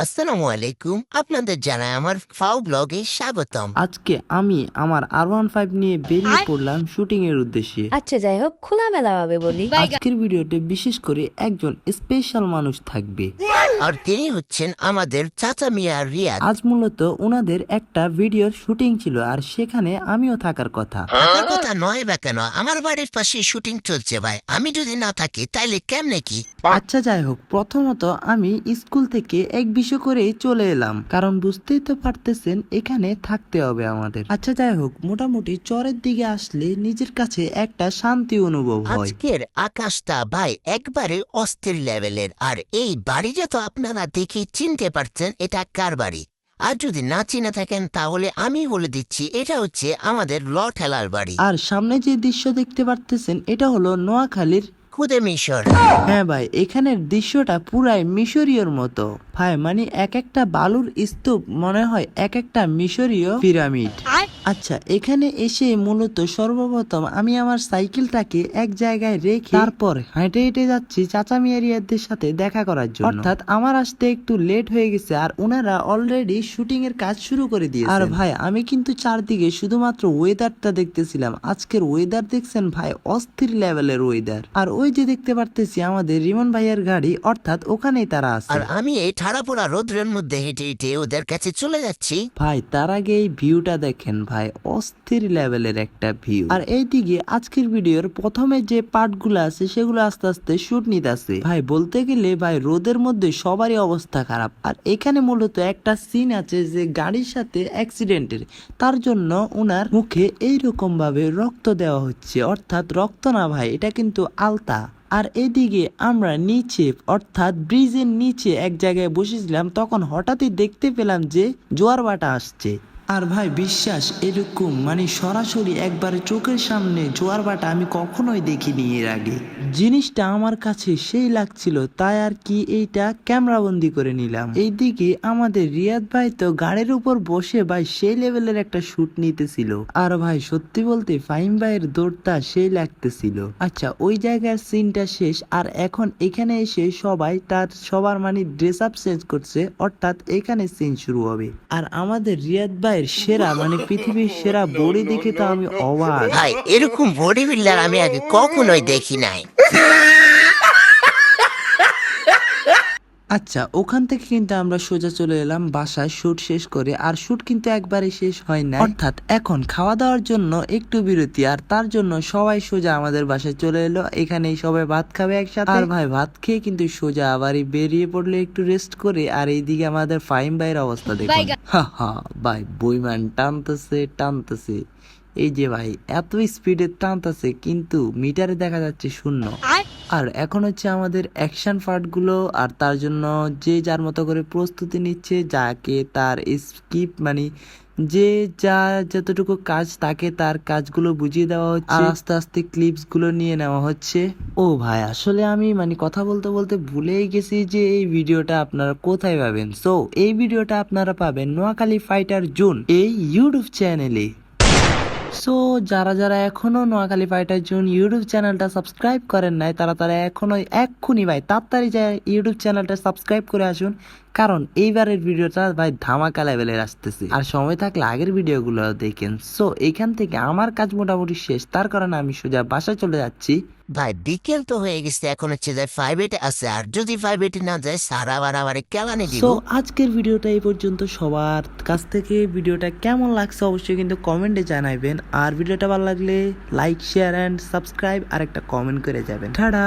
আসসালামু আলাইকুম, আপনাদের জানাই আমার ফাও ব্লগে স্বাগতম। আজকে আমি আমার R15 নিয়ে বেরিয়ে পড়লাম শুটিং এর উদ্দেশ্যে। আচ্ছা যাই হোক, খোলামেলাভাবে বলি, আজকের ভিডিওতে বিশেষ করে একজন স্পেশাল মানুষ থাকবে। আর তিনি হচ্ছেন আমাদের চাচা মিয়া রিয়াদ। আজ মূলত ওনাদের একটা ভিডিওর শুটিং ছিল, আর সেখানে আমিও থাকার কথা। থাকার কথা নয় বা কেন, আমার বাড়ির পাশে শুটিং চলছে ভাই, আমি যদি না থাকি তাইলে কেমনে কি? আচ্ছা যাই হোক, প্রথমত আমি স্কুল থেকে এক বিষয় করেই চলে এলাম, কারণ বুঝতেই তো পারতেছেন এখানে থাকতে হবে আমাদের। আচ্ছা যাই হোক, মোটামুটি চরের দিকে আসলে নিজের কাছে একটা শান্তি অনুভব হয়। আজকের আকাশটা ভাই একবারে অস্থির লেভেলের। আর এই বাড়িটা তো আপনারা দেখে চিনতে পারছেন এটা কার বাড়ি। আর যদি না চিনে থাকেন তাহলে আমি বলে দিচ্ছি, এটা হচ্ছে আমাদের ল ঠেলার বাড়ি। আর সামনে যে দৃশ্য দেখতে পারতেছেন এটা হলো নোয়াখালীর। খুদে মিশর। হ্যাঁ ভাই, এখানের দৃশ্যটা পুরাই মিশরীয়র মতো ভাই, মানে এক একটা বালুর স্তূপ মনে হয় এক একটা মিশরীয় পিরামিড। আচ্ছা, এখানে এসে মূলত সর্বপ্রথম আমি আমার সাইকেলটাকে এক জায়গায় রেখে তারপর হেঁটে হেঁটে যাচ্ছি চাচা মিয়া রিয়াদদের সাথে দেখা করার জন্য। অর্থাৎ আমার আসতে একটু লেট হয়ে গেছে, আর ওনারা অলরেডি শুটিং এর কাজ শুরু করে দিয়েছে। আর ভাই আমি কিন্তু চারদিকে শুধুমাত্র ওয়েদারটা দেখতেছিলাম। আজকের ওয়েদার দেখছেন ভাই, অস্থির লেভেলের ওয়েদার। আর ওই যে দেখতে পারতেছি আমাদের রিমন ভাইয়ের গাড়ি, অর্থাৎ ওখানেই তারা আছে। আর আমি এই ঠাড়া পোড়া রোদ্রের মধ্যে হেঁটে হেঁটে ওদের কাছে চলে যাচ্ছি। ভাই তার আগে এই ভিউটা দেখেন ভাই, অস্থির লেভেলের একটা ভিউ। আর এইদিকে আজকের ভিডিওর প্রথমে যে পার্টগুলো আছে সেগুলো আস্তে আস্তে শুট নিতেছে। ভাই বলতে গেলে ভাই রোদের মধ্যে সবারই অবস্থা খারাপ। আর এখানে মূলত একটা সিন আছে যে গাড়ির সাথে অ্যাক্সিডেন্টের, তার জন্য ওনার মুখে এইরকম ভাবে রক্ত দেওয়া হচ্ছে। অর্থাৎ রক্ত না ভাই, এটা কিন্তু আলতা। আর এদিকে আমরা নিচে অর্থাৎ ব্রিজের নিচে এক জায়গায় বসেছিলাম, তখন হঠাৎই দেখতে পেলাম যে জোয়ার ভাটা আসছে। আর ভাই বিশ্বাস, এরকম মানে সরাসরি একবারে চোখের সামনে জোয়ার ভাটা আমি কখনোই দেখিনি এর আগে। জিনিসটা আমার কাছে সেই লাগছিল, তাই আর কি এইটা ক্যামেরা বন্দি করে নিলাম। এইদিকে আমাদের রিয়াদ ভাই তো গাড়ির উপর বসে ভাই সেই লেভেলের একটা শুট নিতেছিল। আর ভাই সত্যি বলতে ফাহিম ভাইয়ের দৌড়টা সেই লাগতেছিল। আচ্ছা, ওই জায়গার সিনটা শেষ, আর এখন এখানে এসে সবাই তার সবার মানে ড্রেস আপ চেঞ্জ করছে, অর্থাৎ এখানে সিন শুরু হবে। আর আমাদের রিয়াদ ভাইয়ের সেরা মানে পৃথিবীর সেরা বডি দেখে তো আমি অবাক। ভাই এরকম বডি বিল্ডার আমি আগে কখনোই দেখি নাই। আচ্ছা, ওখান থেকে কিন্তু আমরা সোজা চলে এলাম বাসায় শুট শেষ করে। আর শুট কিন্তু একবারে শেষ হয় না, অর্থাৎ এখন খাওয়া দাওয়ার জন্য একটু বিরতি। আর তার জন্য সবাই সোজা আমাদের বাসায় চলে এলো, এখানেই সবাই ভাত খাবে একসাথে। আর ভাই ভাত খেয়ে কিন্তু সোজা আবারই বেরিয়ে পড়লো একটু রেস্ট করে। আর এইদিকে আমাদের ফাহিম ভাইয়ের অবস্থা দেখুন, হা হা ভাই বইমান টানতেছে টানতেছে। এই যে ভাই এত স্পিডে টানতেছে কিন্তু মিটারে দেখা যাচ্ছে শূন্য। আর এখন হচ্ছে আমাদের অ্যাকশন পার্ট গুলো, আর তার জন্য যে যার মতো করে প্রস্তুতি নিচ্ছে, যাকে তার স্কিপ মানে যে যা যতটুকু কাজ তাকে তার কাজগুলো বুঝিয়ে দেওয়া হচ্ছে, আর আস্তে আস্তে ক্লিপস গুলো নিয়ে নেওয়া হচ্ছে। ও ভাই আসলে আমি মানে কথা বলতে বলতে ভুলেই গেছি যে এই ভিডিওটা আপনারা কোথায় পাবেন। সো এই ভিডিওটা আপনারা পাবেন নোয়াখালী ফাইটার জোন এই ইউটিউব চ্যানেলে। সো যারা যারা এখনো নোয়াখালী ফাইটার জোন ইউটিউব চ্যানেলটা সাবস্ক্রাইব করেন নাই, তারা এখনো এক্ষুনি ভাই তাড়াতাড়ি যায় ইউটিউব চ্যানেলটা সাবস্ক্রাইব করে আসুন, কারণ এইবারের ভিডিওটা ভাই ধামাকা লেভেলের আসতেছে। আর সময় থাকলে আগের ভিডিওগুলো দেখেন। সো এখান থেকে আমার কাজ মোটামুটি শেষ, তার কারণে আমি সোজা বাসায় চলে যাচ্ছি। ভাই বিকেল তো হয়ে গেছে, এখন হচ্ছে যে 5-8 আছে। আর যদি 5-8 না যায় সারা বারাবারে কেলানি দিব। সো আজকের ভিডিওটা এই পর্যন্ত। সবার কাছ থেকে ভিডিওটা কেমন লাগছে অবশ্যই কিন্তু কমেন্টে জানাবেন। আর ভিডিওটা ভালো লাগলে লাইক শেয়ার এন্ড সাবস্ক্রাইব আর একটা কমেন্ট করে যাবেন। টাটা।